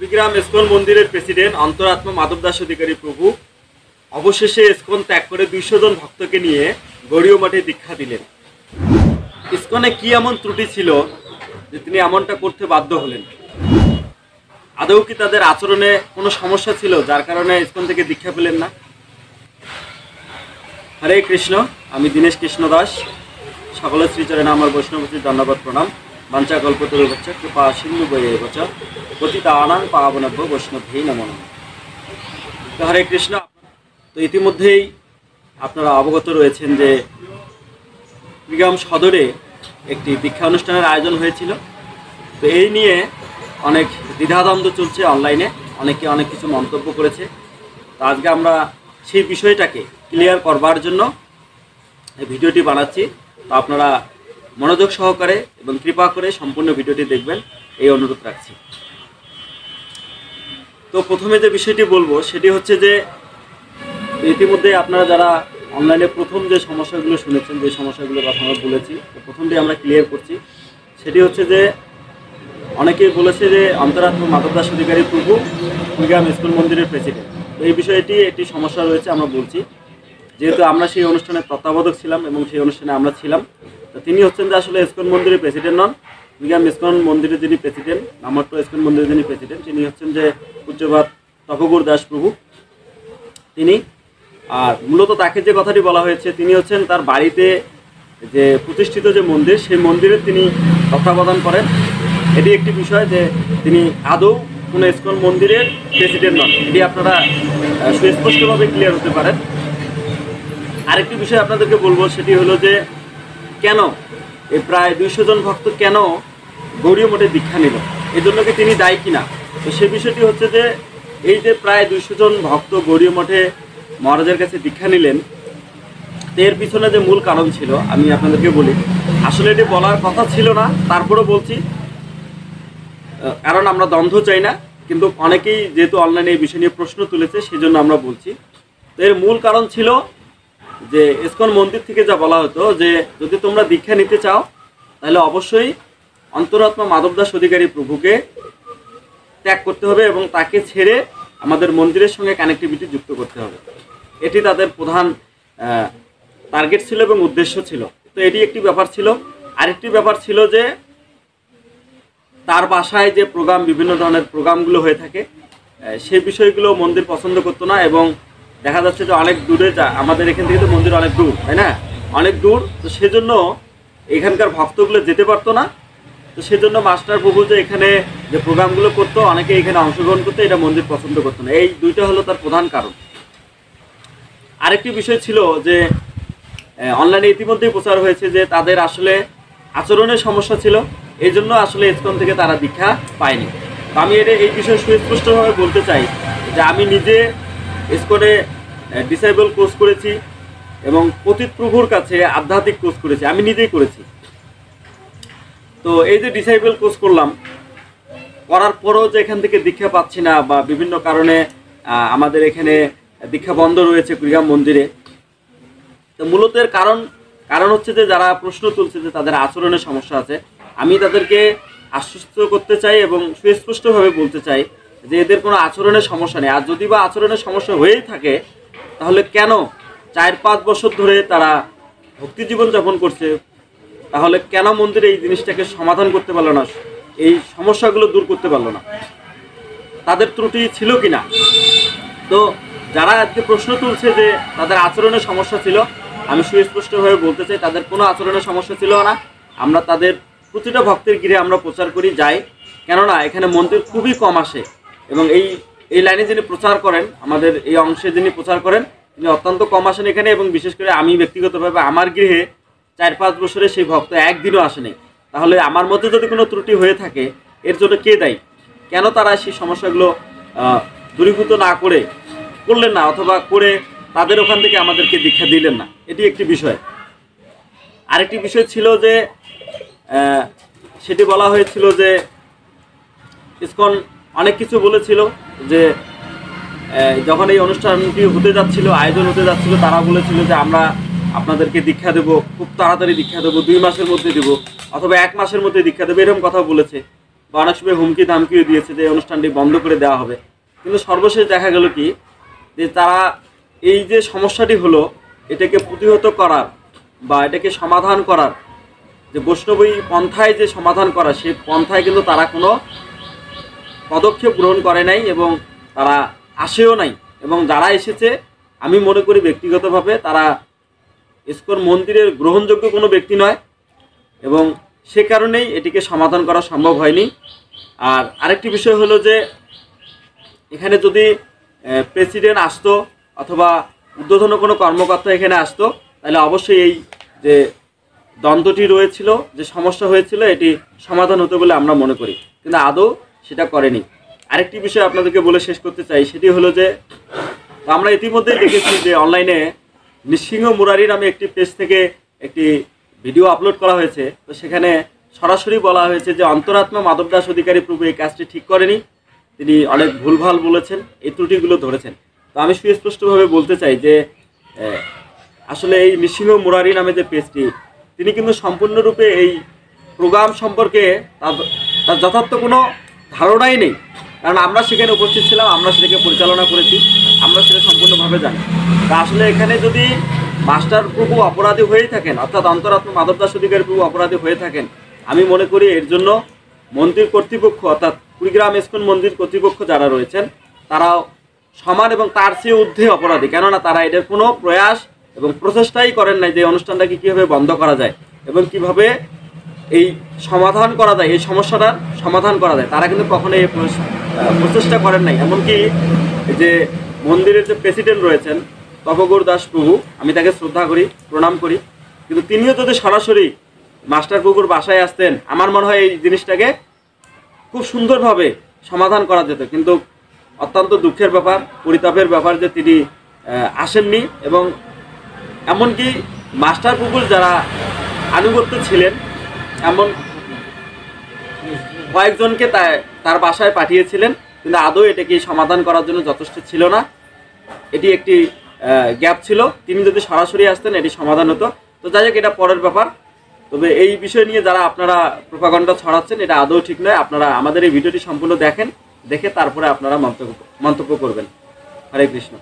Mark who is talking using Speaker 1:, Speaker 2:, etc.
Speaker 1: Kurigram ISKCON মন্দিরের president অন্তরাত্মা Madhav Das অধিকারী প্রভু অবশেষে ইস্কন ত্যাগ করে 200 জন ভক্তকে নিয়ে গড়িয়া মঠে দীক্ষা দিলেন। ইস্কনে কি এমন ত্রুটি ছিল যে তিনি এমনটা করতে বাধ্য হলেন? আদৌ কি তাদের আচরণে কোনো সমস্যা ছিল যার কারণে ইস্কন থেকে দীক্ষা পেলেন না? হরে কৃষ্ণ, আমি দীনেশ কৃষ্ণ দাস। সকলের শ্রীচরণে আমার বৈষ্ণবীর ধন্যবাদ প্রণাম। বাঞ্ছা কল্পতরুভ্যশ্চ কৃপা সিন্ধু বৈএবচ পতিতানাং পাবনেভ্যো বৈষ্ণবেই নমো নমঃ। তো হরে কৃষ্ণ। তো ইতিমধ্যেই আপনারা অবগত রয়েছেন যে কুড়িগ্রাম সদরে একটি দীক্ষা অনুষ্ঠানের আয়োজন হয়েছিল। তো এই নিয়ে অনেক দ্বিধাদ্বন্দ্ব চলছে অনলাইনে, অনেকে অনেক কিছু মন্তব্য করেছে। তো আজকে আমরা সেই বিষয়টাকে ক্লিয়ার করবার জন্য এই ভিডিওটি বানাচ্ছি। তো আপনারা মনোযোগ সহকারে এবং কৃপা করে সম্পূর্ণ ভিডিওটি দেখবেন, এই অনুরোধ রাখছি। তো প্রথমে যে বিষয়টি বলবো সেটি হচ্ছে যে ইতিমধ্যে আপনারা যারা অনলাইনে প্রথম যে সমস্যাগুলো শুনেছেন, যে সমস্যাগুলোর কথা আমরা বলেছি, তো প্রথমটি আমরা ক্লিয়ার করছি। সেটি হচ্ছে যে অনেকেই বলেছে যে অন্তরাত্মা মাধব দাস অধিকারী প্রভু কুড়িগ্রাম ইস্কন মন্দিরের প্রেসিডেন্ট। তো এই বিষয়টি একটি সমস্যা রয়েছে, আমরা বলছি। যেহেতু আমরা সেই অনুষ্ঠানে তত্ত্বাবধায়ক ছিলাম এবং সেই অনুষ্ঠানে আমরা ছিলাম, তো তিনি হচ্ছেন যে আসলে ইস্কন মন্দিরের প্রেসিডেন্ট নন। কুড়িগ্রাম ইস্কন মন্দিরের যিনি প্রেসিডেন্ট, নামমাত্র ইস্কন মন্দিরের যিনি প্রেসিডেন্ট, তিনি হচ্ছেন যে পূজ্যপাদ তপগৌর দাস প্রভু, তিনি। আর মূলত তাকে যে কথাটি বলা হয়েছে, তিনি হচ্ছেন তার বাড়িতে যে প্রতিষ্ঠিত যে মন্দির, সেই মন্দিরের তিনি তত্ত্বাবধান করেন। এটি একটি বিষয় যে তিনি আদৌ কোনো ইস্কন মন্দিরের প্রেসিডেন্ট নন, এটি আপনারা সুস্পষ্টভাবে ক্লিয়ার হতে পারেন। আরেকটি বিষয় আপনাদেরকে বলবো, সেটি হলো যে কেন এই প্রায় 200 জন ভক্ত কেন গৌড়ীয় মঠে দীক্ষা নিল, এই জন্য কি তিনি দায়ী কিনা? তো সেই বিষয়টি হচ্ছে যে এই যে প্রায় 200 জন ভক্ত গৌড়ীয় মঠে মহারাজের কাছে দীক্ষা নিলেন, এর পিছনে যে মূল কারণ ছিল আমি আপনাদেরকে বলি। আসলে এটি বলার কথা ছিল না, তারপরেও বলছি, কারণ আমরা দ্বন্দ্ব চাই না। কিন্তু অনেকেই যেহেতু অনলাইনে এই বিষয় নিয়ে প্রশ্ন তুলেছে, সেই জন্য আমরা বলছি। তো এর মূল কারণ ছিল যে ইস্কন মন্দির থেকে যা বলা হতো যে যদি তোমরা দীক্ষা নিতে চাও তাহলে অবশ্যই অন্তরাত্মা মাধব দাস অধিকারী প্রভুকে ত্যাগ করতে হবে এবং তাকে ছেড়ে আমাদের মন্দিরের সঙ্গে কানেক্টিভিটি যুক্ত করতে হবে। এটি তাদের প্রধান টার্গেট ছিল এবং উদ্দেশ্য ছিল। তো এটি একটি ব্যাপার ছিল। আরেকটি ব্যাপার ছিল যে তার বাসায় যে প্রোগ্রাম, বিভিন্ন ধরনের প্রোগ্রামগুলো হয়ে থাকে, সেই বিষয়গুলো মন্দির পছন্দ করতো না। এবং দেখা যাচ্ছে যে অনেক দূরে, আমাদের এখান থেকে তো মন্দির অনেক দূর, তাই না? অনেক দূর। তো সেজন্য এখানকার ভক্তগুলো যেতে পারতো না। তো সেজন্য মাস্টার প্রভু যে এখানে যে প্রোগ্রামগুলো করতো, অনেকে এখানে অংশগ্রহণ করতো, এটা মন্দির পছন্দ করতো না। এই দুইটা হলো তার প্রধান কারণ। আরেকটি বিষয় ছিল যে অনলাইনে ইতিমধ্যেই প্রচার হয়েছে যে তাদের আসলে আচরণের সমস্যা ছিল, এই জন্য আসলে ইস্কন থেকে তারা দীক্ষা পায়নি। তো আমি এই বিষয়ে সুস্পষ্টভাবে বলতে চাই যে আমি নিজে ইস্কনে ডিসেবল কোর্স করেছি এবং পতিত প্রভুর কাছে আধ্যাত্মিক কোর্স করেছি, আমি নিজেই করেছি। তো এই যে ডিসেবল কোর্স করলাম, করার পরও যে এখান থেকে দীক্ষা পাচ্ছি না বা বিভিন্ন কারণে আমাদের এখানে দীক্ষা বন্ধ রয়েছে কুড়িগ্রাম মন্দিরে, তো মূলত এর কারণ হচ্ছে যে যারা প্রশ্ন তুলছে যে তাদের আচরণের সমস্যা আছে, আমি তাদেরকে আশ্বস্ত করতে চাই এবং সুস্পষ্টভাবে বলতে চাই যে এদের কোনো আচরণের সমস্যা নেই। আর যদি বা আচরণের সমস্যা হয়েই থাকে, তাহলে কেন 4-5 বছর ধরে তারা ভক্তি জীবন যাপন করছে, তাহলে কেন মন্দিরে এই জিনিসটাকে সমাধান করতে পারলো না, এই সমস্যাগুলো দূর করতে পারলো না? তাদের ত্রুটি ছিল কিনা? তো যারা আজকে প্রশ্ন তুলছে যে তাদের আচরণের সমস্যা ছিল, আমি সুস্পষ্টভাবে বলতে চাই তাদের কোনো আচরণের সমস্যা ছিল না। আমরা তাদের প্রতিটা ভক্তের গৃহে আমরা প্রচার করি, যাই, কেননা এখানে মন্দির খুবই কম আসে। এবং এই লাইনে যিনি প্রচার করেন, আমাদের এই অংশে যিনি প্রচার করেন, তিনি অত্যন্ত কম আসেন এখানে। এবং বিশেষ করে আমি ব্যক্তিগতভাবে আমার গৃহে 4-5 বছরে সেই ভক্ত একদিনও আসেনি। তাহলে আমার মধ্যে যদি কোনো ত্রুটি হয়ে থাকে, এর জন্য কে দায়ী? কেন তারা সেই সমস্যাগুলো দূরীভূত করলেন না, অথবা করে তাদের ওখান থেকে আমাদেরকে দীক্ষা দিলেন না? এটি একটি বিষয়। আরেকটি বিষয় ছিল যে সেটি বলা হয়েছিল যে ইস্কন অনেক কিছু বলেছিল যে যখন এই অনুষ্ঠানটি হতে যাচ্ছিল, আয়োজন হতে যাচ্ছিল, তারা বলেছিল যে আমরা আপনাদেরকে দীক্ষা দেবো, খুব তাড়াতাড়ি দীক্ষা দেবো, 2 মাসের মধ্যে দেবো, অথবা 1 মাসের মধ্যে দীক্ষা দেবো, এরকম কথা বলেছে। বা অনেক সময় হুমকি ধামকিও দিয়েছে যে অনুষ্ঠানটি বন্ধ করে দেওয়া হবে। কিন্তু সর্বশেষ দেখা গেল কি যে তারা এই যে সমস্যাটি হলো এটাকে প্রতিহত করার বা এটাকে সমাধান করার যে বৈষ্ণবী পন্থায় যে সমাধান করা, সেই পন্থায় কিন্তু তারা কোনো পদক্ষেপ গ্রহণ করে নাই এবং তারা আসেও নাই। এবং যারা এসেছে আমি মনে করি ব্যক্তিগতভাবে তারা ইসকন মন্দিরের গ্রহণযোগ্য কোনো ব্যক্তি নয় এবং সে কারণেই এটিকে সমাধান করা সম্ভব হয়নি। আর আরেকটি বিষয় হলো যে এখানে যদি প্রেসিডেন্ট আসতো অথবা ঊর্ধ্বতন কোনো কর্মকর্তা এখানে আসতো তাহলে অবশ্যই এই যে দ্বন্দ্বটি রয়েছিল, যে সমস্যা হয়েছিল, এটি সমাধান হতো বলে আমরা মনে করি, কিন্তু আদৌ সেটা করেনি। আরেকটি বিষয় আপনাদেরকে বলে শেষ করতে চাই, সেটি হলো যে আমরা ইতিমধ্যেই দেখেছি যে অনলাইনে নৃসিংহ মুরারি নামে একটি পেজ থেকে একটি ভিডিও আপলোড করা হয়েছে। তো সেখানে সরাসরি বলা হয়েছে যে অন্তরাত্মা মাধব দাস অধিকারী প্রভু এই কাজটি ঠিক করেনি, তিনি অনেক ভুলভাল বলেছেন, এই ত্রুটিগুলো ধরেছেন। তো আমি সুস্পষ্টভাবে বলতে চাই যে আসলে এই নৃসিংহ মুরারি নামে যে পেজটি, তিনি কিন্তু সম্পূর্ণরূপে এই প্রোগ্রাম সম্পর্কে তার যথার্থ কোনো ধারণাই নেই, কারণ আমরা সেখানে উপস্থিত ছিলাম, আমরা সেটাকে পরিচালনা করেছি, আমরা সেটা সম্পূর্ণভাবে জানি। তা আসলে এখানে যদি মাস্টার প্রভু অপরাধী হয়েই থাকেন, অর্থাৎ অন্তরাত্মা মাধব দাস অধিকারী প্রভু অপরাধী হয়ে থাকেন, আমি মনে করি এর জন্য মন্দির কর্তৃপক্ষ অর্থাৎ কুড়িগ্রাম ইসকন মন্দির কর্তৃপক্ষ যারা রয়েছেন তারাও সমান এবং তার চেয়ে ঊর্ধ্বে অপরাধী। কেননা তারা এদের কোনো প্রয়াস এবং প্রচেষ্টাই করেন নাই যে অনুষ্ঠানটাকে কীভাবে বন্ধ করা যায় এবং কিভাবে এই সমাধান করা যায়, এই সমস্যাটার সমাধান করা যায়, তারা কিন্তু কখনো এই প্রচেষ্টা করেন নাই। এমনকি যে মন্দিরের যে প্রেসিডেন্ট রয়েছেন তপগৌর দাস প্রভু, আমি তাকে শ্রদ্ধা করি, প্রণাম করি, কিন্তু তিনিও যদি সরাসরি মাস্টার প্রভুর বাসায় আসতেন আমার মনে হয় এই জিনিসটাকে খুব সুন্দরভাবে সমাধান করা যেত। কিন্তু অত্যন্ত দুঃখের ব্যাপার, পরিতাপের ব্যাপার যে তিনি আসেননি এবং এমনকি মাস্টার প্রভুর যারা আনুগত্য ছিলেন এমন কয়েকজনকে তার বাসায় পাঠিয়েছিলেন, কিন্তু আদৌ এটাকে সমাধান করার জন্য যথেষ্ট ছিল না। এটি একটি গ্যাপ ছিল, তিনি যদি সরাসরি আসতেন এটি সমাধান হতো। তো যাই হোক, এটা পরের ব্যাপার। তবে এই বিষয় নিয়ে যারা আপনারা প্রোপাগান্ডা ছড়াচ্ছেন এটা আদৌ ঠিক নয়। আপনারা আমাদের এই ভিডিওটি সম্পূর্ণ দেখেন, দেখে তারপরে আপনারা মন্তব্য করবেন। হরে কৃষ্ণ।